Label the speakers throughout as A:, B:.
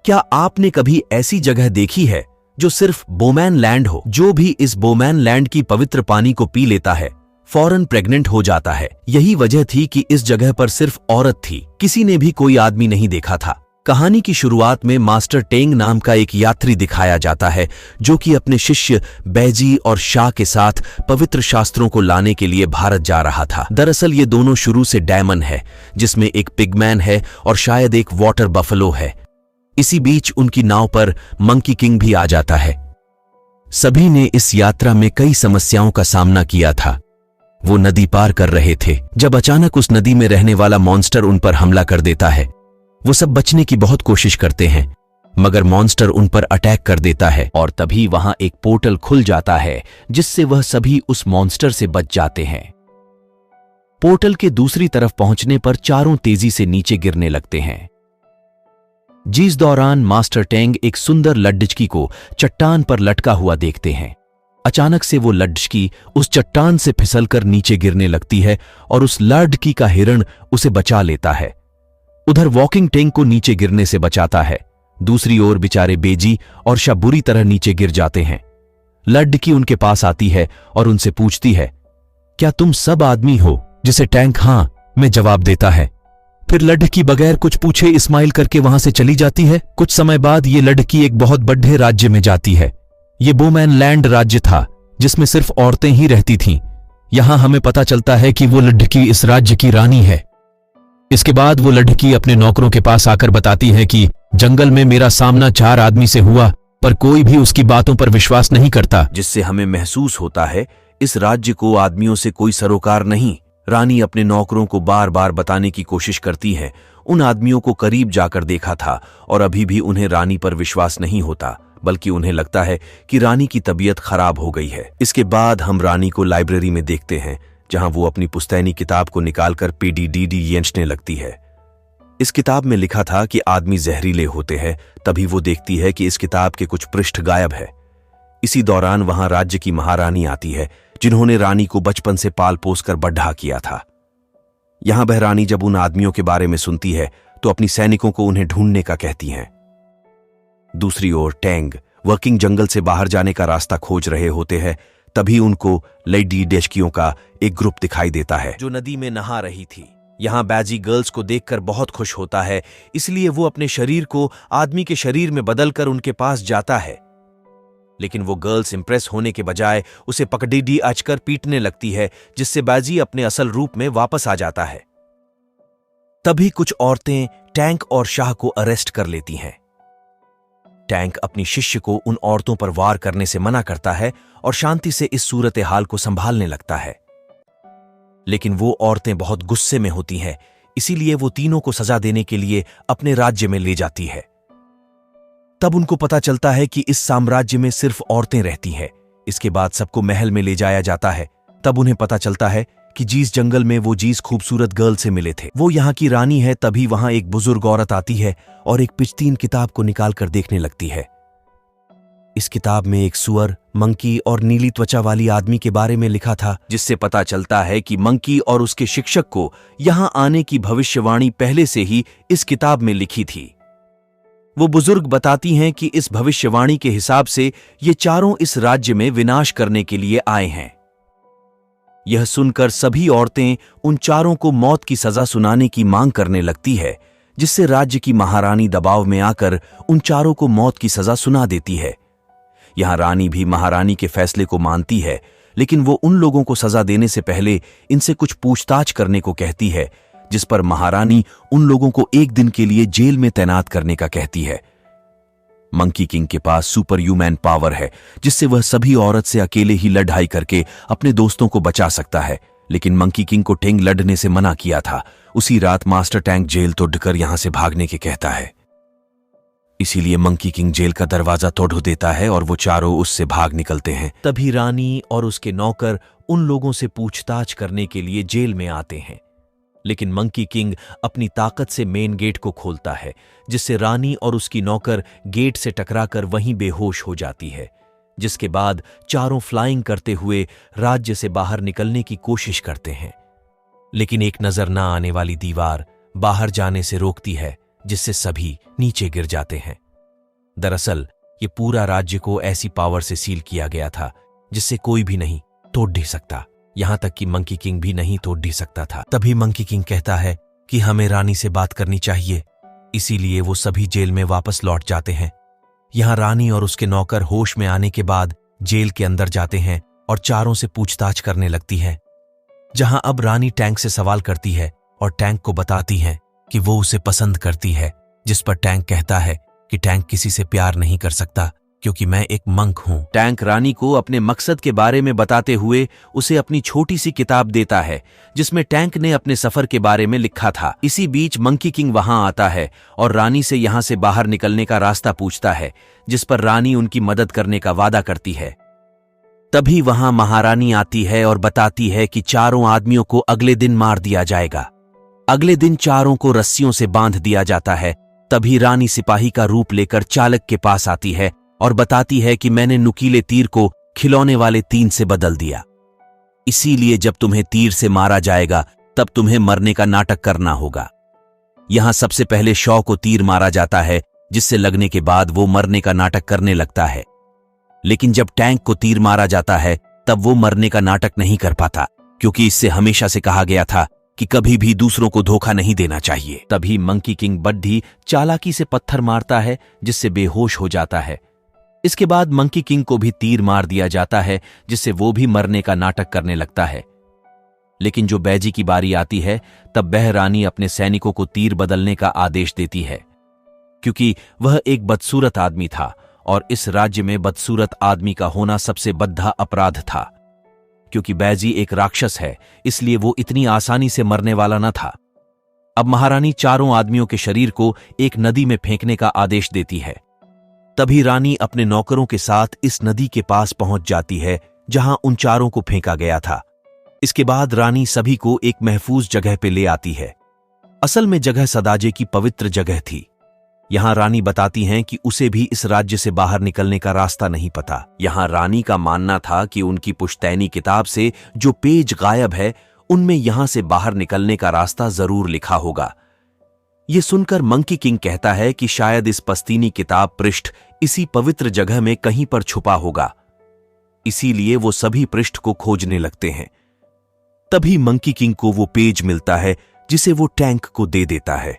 A: क्या आपने कभी ऐसी जगह देखी है जो सिर्फ बोमैन लैंड हो? जो भी इस बोमैन लैंड की पवित्र पानी को पी लेता है फौरन प्रेग्नेंट हो जाता है। यही वजह थी कि इस जगह पर सिर्फ औरत थी, किसी ने भी कोई आदमी नहीं देखा था। कहानी की शुरुआत में मास्टर टेंग नाम का एक यात्री दिखाया जाता है जो कि अपने शिष्य बैजी और शाह के साथ पवित्र शास्त्रों को लाने के लिए भारत जा रहा था। दरअसल ये दोनों शुरू से डायमन है, जिसमें एक पिगमैन है और शायद एक वाटर बफलो है। इसी बीच उनकी नाव पर मंकी किंग भी आ जाता है। सभी ने इस यात्रा में कई समस्याओं का सामना किया था। वो नदी पार कर रहे थे जब अचानक उस नदी में रहने वाला मॉन्स्टर उन पर हमला कर देता है। वो सब बचने की बहुत कोशिश करते हैं, मगर मॉन्स्टर उन पर अटैक कर देता है और तभी वहां एक पोर्टल खुल जाता है जिससे वह सभी उस मॉन्स्टर से बच जाते हैं। पोर्टल के दूसरी तरफ पहुंचने पर चारों तेजी से नीचे गिरने लगते हैं। जिस दौरान मास्टर टेंग एक सुंदर लड्डुचकी को चट्टान पर लटका हुआ देखते हैं। अचानक से वो लड्डुचकी उस चट्टान से फिसलकर नीचे गिरने लगती है और उस लड्डुचकी का हिरण उसे बचा लेता है। उधर वॉकिंग टेंग को नीचे गिरने से बचाता है। दूसरी ओर बेचारे बेजी और शाह बुरी तरह नीचे गिर जाते हैं। लड्डुचकी उनके पास आती है और उनसे पूछती है, क्या तुम सब आदमी हो? जिसे टैंक हाँ में जवाब देता है। फिर लड़की बगैर कुछ पूछे इस्माइल करके वहां से चली जाती है। कुछ समय बाद ये लड़की एक बहुत बड़े राज्य में जाती है। ये बोमैन लैंड राज्य था जिसमें सिर्फ औरतें ही रहती थीं। यहां हमें पता चलता है कि वो लड़की इस राज्य की रानी है। इसके बाद वो लड़की अपने नौकरों के पास आकर बताती है कि जंगल में मेरा सामना 4 आदमी से हुआ, पर कोई भी उसकी बातों पर विश्वास नहीं करता। जिससे हमें महसूस होता है इस राज्य को आदमियों से कोई सरोकार नहीं। रानी अपने नौकरों को बार बार बताने की कोशिश करती है उन आदमियों को करीब जाकर देखा था और अभी भी उन्हें रानी पर विश्वास नहीं होता, बल्कि उन्हें लगता है कि रानी की तबीयत खराब हो गई है। इसके बाद हम रानी को लाइब्रेरी में देखते हैं जहां वो अपनी पुश्तैनी किताब को निकालकर पीडीडीडी येंचने लगती है। इस किताब में लिखा था कि आदमी जहरीले होते हैं। तभी वो देखती है कि इस किताब के कुछ पृष्ठ गायब है। इसी दौरान वहां राज्य की महारानी आती है जिन्होंने रानी को बचपन से पाल पोस कर बड़ा किया था। यहां वह रानी जब उन आदमियों के बारे में सुनती है तो अपनी सैनिकों को उन्हें ढूंढने का कहती हैं। दूसरी ओर टैंग वर्किंग जंगल से बाहर जाने का रास्ता खोज रहे होते हैं। तभी उनको लेडी डेशकियों का एक ग्रुप दिखाई देता है जो नदी में नहा रही थी। यहां बैजी गर्ल्स को देखकर बहुत खुश होता है, इसलिए वो अपने शरीर को आदमी के शरीर में बदलकर उनके पास जाता है। लेकिन वो गर्ल्स इंप्रेस होने के बजाय उसे पकड़ीडी आचकर पीटने लगती है, जिससे बाजी अपने असल रूप में वापस आ जाता है। तभी कुछ औरतें टैंक और शाह को अरेस्ट कर लेती हैं। टैंक अपनी शिष्य को उन औरतों पर वार करने से मना करता है और शांति से इस सूरत हाल को संभालने लगता है। लेकिन वो औरतें बहुत गुस्से में होती हैं, इसीलिए वो तीनों को सजा देने के लिए अपने राज्य में ले जाती है। तब उनको पता चलता है कि इस साम्राज्य में सिर्फ औरतें रहती हैं। इसके बाद सबको महल में ले जाया जाता है। तब उन्हें पता चलता है कि जिस जंगल में वो जिस खूबसूरत गर्ल से मिले थे वो यहाँ की रानी है। तभी वहां एक बुजुर्ग औरत आती है और एक पिचतीन किताब को निकालकर देखने लगती है। इस किताब में एक सुअर, मंकी और नीली त्वचा वाली आदमी के बारे में लिखा था, जिससे पता चलता है कि मंकी और उसके शिक्षक को यहां आने की भविष्यवाणी पहले से ही इस किताब में लिखी थी। वो बुजुर्ग बताती हैं कि इस भविष्यवाणी के हिसाब से ये चारों इस राज्य में विनाश करने के लिए आए हैं। यह सुनकर सभी औरतें उन चारों को मौत की सजा सुनाने की मांग करने लगती है, जिससे राज्य की महारानी दबाव में आकर उन चारों को मौत की सजा सुना देती है। यहां रानी भी महारानी के फैसले को मानती है, लेकिन वो उन लोगों को सजा देने से पहले इनसे कुछ पूछताछ करने को कहती है, जिस पर महारानी उन लोगों को 1 दिन के लिए जेल में तैनात करने का कहती है। मंकी किंग के पास सुपर ह्यूमन पावर है, जिससे वह सभी औरत से अकेले ही लड़ाई करके अपने दोस्तों को बचा सकता है। लेकिन मंकी किंग को टेंग लड़ने से मना किया था। उसी रात मास्टर टैंक जेल तोड़कर यहां से भागने के कहता है। इसीलिए मंकी किंग जेल का दरवाजा तोड़ देता है और वो चारों उससे भाग निकलते हैं। तभी रानी और उसके नौकर उन लोगों से पूछताछ करने के लिए जेल में आते हैं। लेकिन मंकी किंग अपनी ताकत से मेन गेट को खोलता है, जिससे रानी और उसकी नौकर गेट से टकराकर वहीं बेहोश हो जाती है। जिसके बाद चारों फ्लाइंग करते हुए राज्य से बाहर निकलने की कोशिश करते हैं, लेकिन एक नजर ना आने वाली दीवार बाहर जाने से रोकती है, जिससे सभी नीचे गिर जाते हैं। दरअसल ये पूरा राज्य को ऐसी पावर से सील किया गया था जिससे कोई भी नहीं तोड़ ढी सकता, यहां तक कि मंकी किंग भी नहीं तोड़ ढी सकता था। तभी मंकी किंग कहता है कि हमें रानी से बात करनी चाहिए, इसीलिए वो सभी जेल में वापस लौट जाते हैं। यहां रानी और उसके नौकर होश में आने के बाद जेल के अंदर जाते हैं और चारों से पूछताछ करने लगती है, जहां अब रानी टैंक से सवाल करती है और टैंक को बताती है कि वो उसे पसंद करती है, जिस पर टैंक कहता है कि टैंक किसी से प्यार नहीं कर सकता क्योंकि मैं एक मंक हूं। टैंक रानी को अपने मकसद के बारे में बताते हुए उसे अपनी छोटी सी किताब देता है जिसमें टैंक ने अपने सफर के बारे में लिखा था। इसी बीच मंकी किंग वहां आता है और रानी से यहां से बाहर निकलने का रास्ता पूछता है, जिस पर रानी उनकी मदद करने का वादा करती है। तभी वहां महारानी आती है और बताती है कि चारों आदमियों को अगले दिन मार दिया जाएगा। अगले दिन चारों को रस्सियों से बांध दिया जाता है। तभी रानी सिपाही का रूप लेकर चालक के पास आती है और बताती है कि मैंने नुकीले तीर को खिलौने वाले तीर से बदल दिया, इसीलिए जब तुम्हें तीर से मारा जाएगा तब तुम्हें मरने का नाटक करना होगा। यहां सबसे पहले शॉ को तीर मारा जाता है, जिससे लगने के बाद वो मरने का नाटक करने लगता है। लेकिन जब टैंक को तीर मारा जाता है तब वो मरने का नाटक नहीं कर पाता, क्योंकि इससे हमेशा से कहा गया था कि कभी भी दूसरों को धोखा नहीं देना चाहिए। तभी मंकी किंग बड्ढी चालाकी से पत्थर मारता है जिससे बेहोश हो जाता है। इसके बाद मंकी किंग को भी तीर मार दिया जाता है जिससे वो भी मरने का नाटक करने लगता है। लेकिन जो बैजी की बारी आती है तब वह रानी अपने सैनिकों को तीर बदलने का आदेश देती है, क्योंकि वह एक बदसूरत आदमी था और इस राज्य में बदसूरत आदमी का होना सबसे बद्धा अपराध था। क्योंकि बैजी एक राक्षस है, इसलिए वो इतनी आसानी से मरने वाला न था। अब महारानी चारों आदमियों के शरीर को एक नदी में फेंकने का आदेश देती है। तभी रानी अपने नौकरों के साथ इस नदी के पास पहुंच जाती है जहां उन चारों को फेंका गया था। इसके बाद रानी सभी को एक महफूज जगह पे ले आती है। असल में जगह सदाजे की पवित्र जगह थी। यहां रानी बताती हैं कि उसे भी इस राज्य से बाहर निकलने का रास्ता नहीं पता। यहां रानी का मानना था कि उनकी पुश्तैनी किताब से जो पेज गायब है उनमें यहां से बाहर निकलने का रास्ता जरूर लिखा होगा। यह सुनकर मंकी किंग कहता है कि शायद इस पश्तीनी किताब पृष्ठ इसी पवित्र जगह में कहीं पर छुपा होगा, इसीलिए वो सभी पृष्ठ को खोजने लगते हैं। तभी मंकी किंग को वो पेज मिलता है जिसे वो टैंक को दे देता है।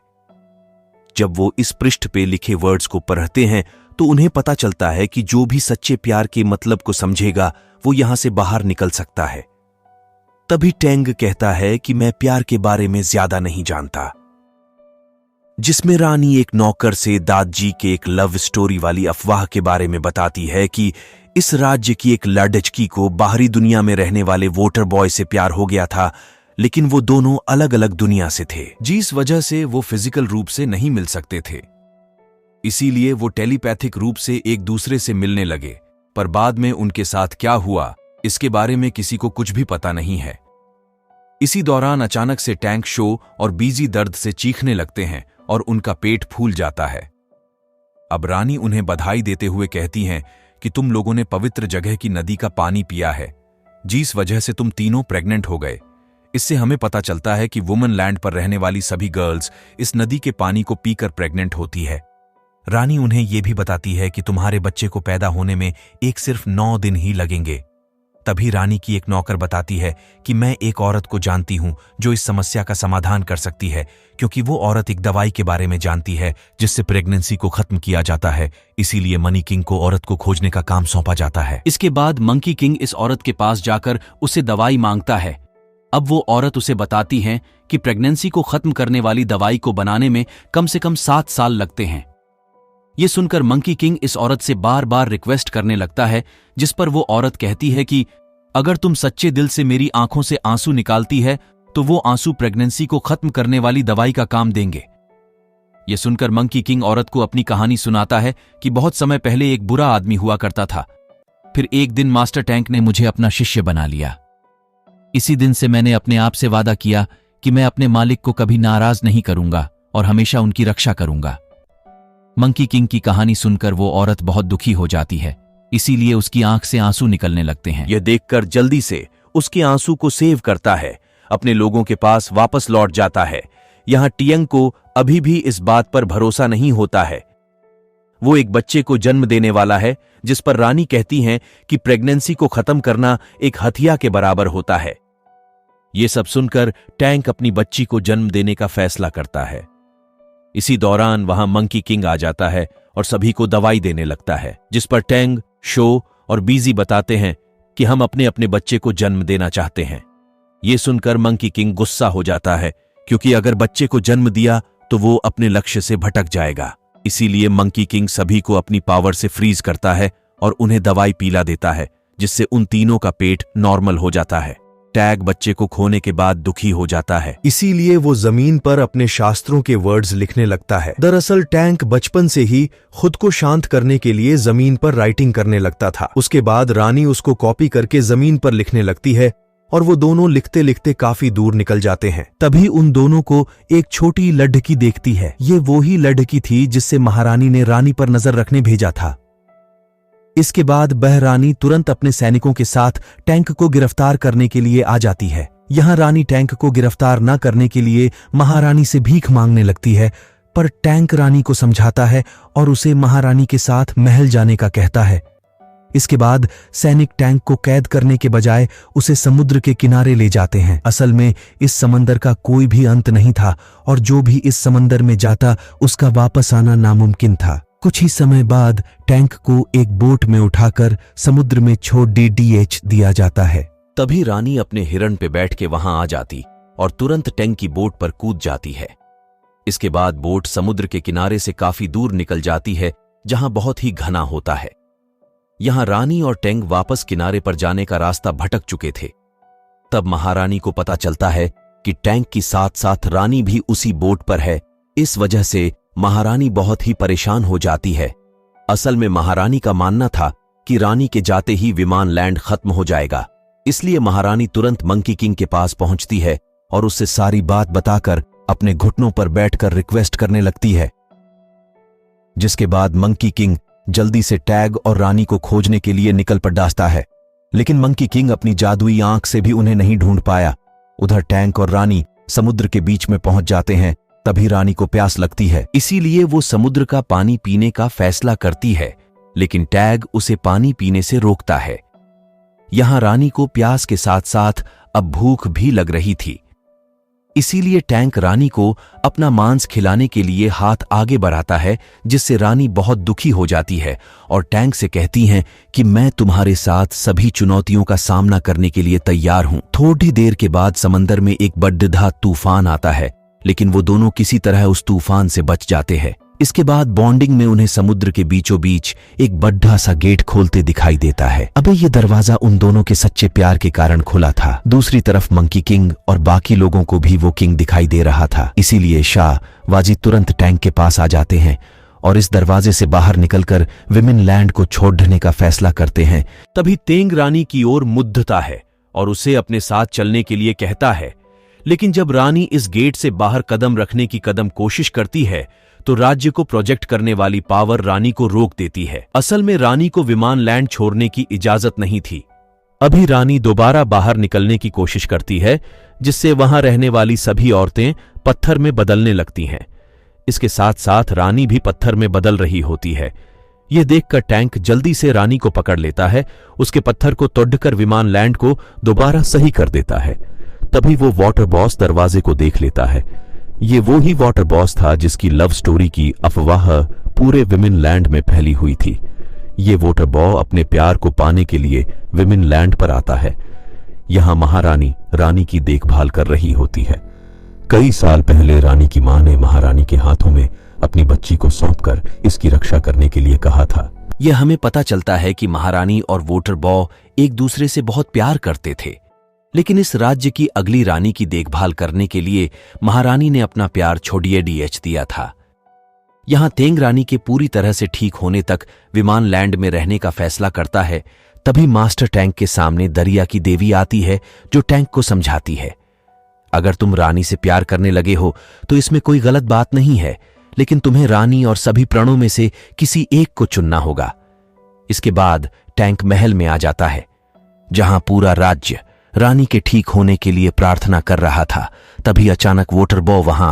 A: जब वो इस पृष्ठ पे लिखे वर्ड्स को पढ़ते हैं तो उन्हें पता चलता है कि जो भी सच्चे प्यार के मतलब को समझेगा वो यहां से बाहर निकल सकता है। तभी टैंग कहता है कि मैं प्यार के बारे में ज्यादा नहीं जानता, जिसमें रानी एक नौकर से दादजी के एक लव स्टोरी वाली अफवाह के बारे में बताती है कि इस राज्य की एक लड़की को बाहरी दुनिया में रहने वाले वोटर बॉय से प्यार हो गया था, लेकिन वो दोनों अलग अलग दुनिया से थे, जिस वजह से वो फिजिकल रूप से नहीं मिल सकते थे। इसीलिए वो टेलीपैथिक रूप से एक दूसरे से मिलने लगे, पर बाद में उनके साथ क्या हुआ इसके बारे में किसी को कुछ भी पता नहीं है। इसी दौरान अचानक से टैंक शो और बीजी दर्द से चीखने लगते हैं और उनका पेट फूल जाता है। अब रानी उन्हें बधाई देते हुए कहती हैं कि तुम लोगों ने पवित्र जगह की नदी का पानी पिया है, जिस वजह से तुम तीनों प्रेग्नेंट हो गए। इससे हमें पता चलता है कि वुमन लैंड पर रहने वाली सभी गर्ल्स इस नदी के पानी को पीकर प्रेग्नेंट होती है। रानी उन्हें यह भी बताती है कि तुम्हारे बच्चे को पैदा होने में सिर्फ 9 दिन ही लगेंगे। तभी रानी की एक नौकर बताती है कि मैं एक औरत को जानती हूं जो इस समस्या का समाधान कर सकती है, क्योंकि वो औरत एक दवाई के बारे में जानती है जिससे प्रेगनेंसी को खत्म किया जाता है। इसीलिए मनी किंग को औरत को खोजने का काम सौंपा जाता है। इसके बाद मंकी किंग इस औरत के पास जाकर उससे दवाई मांगता है। अब वो औरत उसे बताती है कि प्रेगनेंसी को खत्म करने वाली दवाई को बनाने में कम से कम 7 साल लगते हैं। ये सुनकर मंकी किंग इस औरत से बार बार रिक्वेस्ट करने लगता है, जिस पर वो औरत कहती है कि अगर तुम सच्चे दिल से मेरी आंखों से आंसू निकालती है तो वो आंसू प्रेगनेंसी को खत्म करने वाली दवाई का काम देंगे। ये सुनकर मंकी किंग औरत को अपनी कहानी सुनाता है कि बहुत समय पहले एक बुरा आदमी हुआ करता था। फिर एक दिन मास्टर टैंक ने मुझे अपना शिष्य बना लिया। इसी दिन से मैंने अपने आप से वादा किया कि मैं अपने मालिक को कभी नाराज नहीं करूंगा और हमेशा उनकी रक्षा करूंगा। मंकी किंग की कहानी सुनकर वो औरत बहुत दुखी हो जाती है, इसीलिए उसकी आंख से आंसू निकलने लगते हैं। यह देखकर जल्दी से उसके आंसू को सेव करता है, अपने लोगों के पास वापस लौट जाता है। यहां टियंग को अभी भी इस बात पर भरोसा नहीं होता है। वो एक बच्चे को जन्म देने वाला है, जिस पर रानी कहती हैं कि प्रेगनेंसी को खत्म करना एक हत्या के बराबर होता है। ये सब सुनकर टैंक अपनी बच्ची को जन्म देने का फैसला करता है। इसी दौरान वहां मंकी किंग आ जाता है और सभी को दवाई देने लगता है, जिस पर टैंग, शो और बीजी बताते हैं कि हम अपने अपने बच्चे को जन्म देना चाहते हैं। ये सुनकर मंकी किंग गुस्सा हो जाता है, क्योंकि अगर बच्चे को जन्म दिया तो वो अपने लक्ष्य से भटक जाएगा। इसीलिए मंकी किंग सभी को अपनी पावर से फ्रीज करता है और उन्हें दवाई पिला देता है, जिससे उन तीनों का पेट नॉर्मल हो जाता है। टैग बच्चे को खोने के बाद दुखी हो जाता है,
B: इसीलिए वो जमीन पर अपने शास्त्रों के वर्ड्स लिखने लगता है। दरअसल टैंक बचपन से ही खुद को शांत करने के लिए जमीन पर राइटिंग करने लगता था। उसके बाद रानी उसको कॉपी करके जमीन पर लिखने लगती है और वो दोनों लिखते लिखते काफी दूर निकल जाते हैं। तभी उन दोनों को एक छोटी लड़की देखती है। ये वो ही लड़की थी जिससे महारानी ने रानी पर नजर रखने भेजा था। इसके बाद बहरानी तुरंत अपने सैनिकों के साथ टैंक को गिरफ्तार करने के लिए आ जाती है। यहां रानी टैंक को गिरफ्तार न करने के लिए महारानी से भीख मांगने लगती है, पर टैंक रानी को समझाता है और उसे महारानी के साथ महल जाने का कहता है। इसके बाद सैनिक टैंक को कैद करने के बजाय उसे समुद्र के किनारे ले जाते हैं। असल में इस समंदर का कोई भी अंत नहीं था और जो भी इस समंदर में जाता उसका वापस आना नामुमकिन था। कुछ ही समय बाद टैंक को एक बोट में उठाकर समुद्र में छोड़ DDH दिया जाता है।
A: तभी रानी अपने हिरण पे बैठ के वहां आ जाती और तुरंत टैंक की बोट पर कूद जाती है। इसके बाद बोट समुद्र के किनारे से काफी दूर निकल जाती है, जहां बहुत ही घना होता है। यहां रानी और टैंक वापस किनारे पर जाने का रास्ता भटक चुके थे। तब महारानी को पता चलता है कि टैंक के साथ साथ रानी भी उसी बोट पर है। इस वजह से महारानी बहुत ही परेशान हो जाती है। असल में महारानी का मानना था कि रानी के जाते ही विमान लैंड खत्म हो जाएगा, इसलिए महारानी तुरंत मंकी किंग के पास पहुंचती है और उससे सारी बात बताकर अपने घुटनों पर बैठकर रिक्वेस्ट करने लगती है। जिसके बाद मंकी किंग जल्दी से टैग और रानी को खोजने के लिए निकल पड़ता है, लेकिन मंकी किंग अपनी जादुई आंख से भी उन्हें नहीं ढूंढ पाया। उधर टैंक और रानी समुद्र के बीच में पहुंच जाते हैं। तभी रानी को प्यास लगती है, इसीलिए वो समुद्र का पानी पीने का फैसला करती है, लेकिन टैग उसे पानी पीने से रोकता है। यहां रानी को प्यास के साथ साथ अब भूख भी लग रही थी, इसीलिए टैंक रानी को अपना मांस खिलाने के लिए हाथ आगे बढ़ाता है, जिससे रानी बहुत दुखी हो जाती है और टैंक से कहती हैं कि मैं तुम्हारे साथ सभी चुनौतियों का सामना करने के लिए तैयार हूं। थोड़ी देर के बाद समंदर में एक बड़ा तूफान आता है, लेकिन वो दोनों किसी तरह उस तूफान से बच जाते हैं। इसके बाद बॉन्डिंग में उन्हें समुद्र के बीचों बीच एक बड़ा सा गेट खोलते दिखाई देता है। अबे ये दरवाजा उन दोनों के सच्चे प्यार के कारण खुला था। दूसरी तरफ मंकी किंग और बाकी लोगों को भी वो किंग दिखाई दे रहा था, इसीलिए शाह वाजी तुरंत टैंक के पास आ जाते हैं और इस दरवाजे से बाहर निकलकर विमेन लैंड को छोड़ने का फैसला करते हैं। तभी तेंग रानी की ओर मुद्दता है और उसे अपने साथ चलने के लिए कहता है, लेकिन जब रानी इस गेट से बाहर कदम रखने की कोशिश करती है तो राज्य को प्रोजेक्ट करने वाली पावर रानी को रोक देती है। असल में रानी को विमान लैंड छोड़ने की इजाजत नहीं थी। अभी रानी दोबारा बाहर निकलने की कोशिश करती है, जिससे वहां रहने वाली सभी औरतें पत्थर में बदलने लगती हैं। इसके साथ साथ रानी भी पत्थर में बदल रही होती है। यह देखकर टैंक जल्दी से रानी को पकड़ लेता है, उसके पत्थर को तोड़कर विमान लैंड को दोबारा सही कर देता है। तभी वो वाटर बॉस दरवाजे को देख लेता है। ये वो ही वाटर बॉस था जिसकी लव स्टोरी की अफवाह पूरे विमेन लैंड में फैली हुई थी। ये वाटर बॉ अपने प्यार को पाने के लिए विमेन लैंड पर आता है। यहां महारानी रानी की देखभाल कर रही होती है। कई साल पहले रानी की मां ने महारानी के हाथों में अपनी बच्ची को सौंपकर इसकी रक्षा करने के लिए कहा था। यह हमें पता चलता है कि महारानी और वाटर बॉ एक दूसरे से बहुत प्यार करते थे, लेकिन इस राज्य की अगली रानी की देखभाल करने के लिए महारानी ने अपना प्यार छोड़िए DH दिया था। यहां तेंग रानी के पूरी तरह से ठीक होने तक विमान लैंड में रहने का फैसला करता है। तभी मास्टर टैंक के सामने दरिया की देवी आती है, जो टैंक को समझाती है, अगर तुम रानी से प्यार करने लगे हो तो इसमें कोई गलत बात नहीं है, लेकिन तुम्हें रानी और सभी प्राणों में से किसी एक को चुनना होगा। इसके बाद टैंक महल में आ जाता है, जहां पूरा राज्य रानी के ठीक होने के लिए प्रार्थना कर रहा था। तभी अचानक वोटरबॉ वहां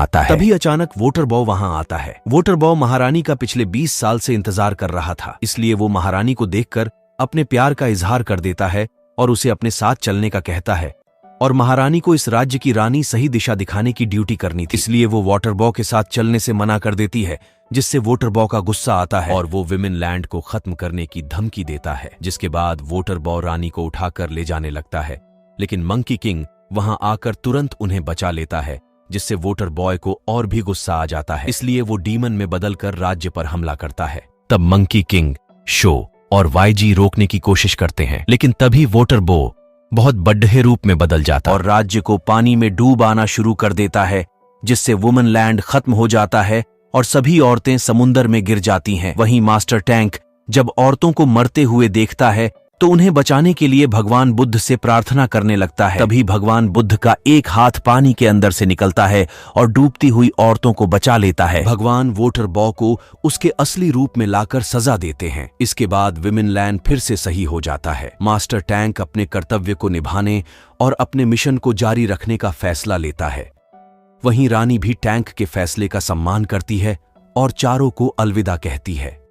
A: आता है। वोटरबॉ महारानी का पिछले 20 साल से इंतजार कर रहा था, इसलिए वो महारानी को देखकर अपने प्यार का इजहार कर देता है और उसे अपने साथ चलने का कहता है। और महारानी को इस राज्य की रानी सही दिशा दिखाने की ड्यूटी करनी थी, इसलिए वो वोटरबॉ के साथ चलने से मना कर देती है, जिससे वोटरबॉ का गुस्सा आता है और वो विमेन लैंड को खत्म करने की धमकी देता है। जिसके बाद वोटरबॉ रानी को उठाकर ले जाने लगता है, लेकिन मंकी किंग वहां आकर तुरंत उन्हें बचा लेता है, जिससे वोटरबॉय को और भी गुस्सा आ जाता है। इसलिए वो डीमन में बदलकर राज्य पर हमला करता है। तब मंकी किंग, शो और वाईजी रोकने की कोशिश करते हैं, लेकिन तभी वोटरबॉ बहुत बड्ढे रूप में बदल जाता और राज्य को पानी में डूब आना शुरू कर देता है, जिससे वुमन लैंड खत्म हो जाता है और सभी औरतें समुंदर में गिर जाती हैं। वहीं मास्टर टैंक जब औरतों को मरते हुए देखता है तो उन्हें बचाने के लिए भगवान बुद्ध से प्रार्थना करने लगता है। तभी भगवान बुद्ध का एक हाथ पानी के अंदर से निकलता है और डूबती हुई औरतों को बचा लेता है। भगवान वोटरबॉ को उसके असली रूप में लाकर सजा देते हैं। इसके बाद विमेन लैंड फिर से सही हो जाता है। मास्टर टैंक अपने कर्तव्य को निभाने और अपने मिशन को जारी रखने का फैसला लेता है। वहीं रानी भी टैंक के फैसले का सम्मान करती है और चारों को अलविदा कहती है।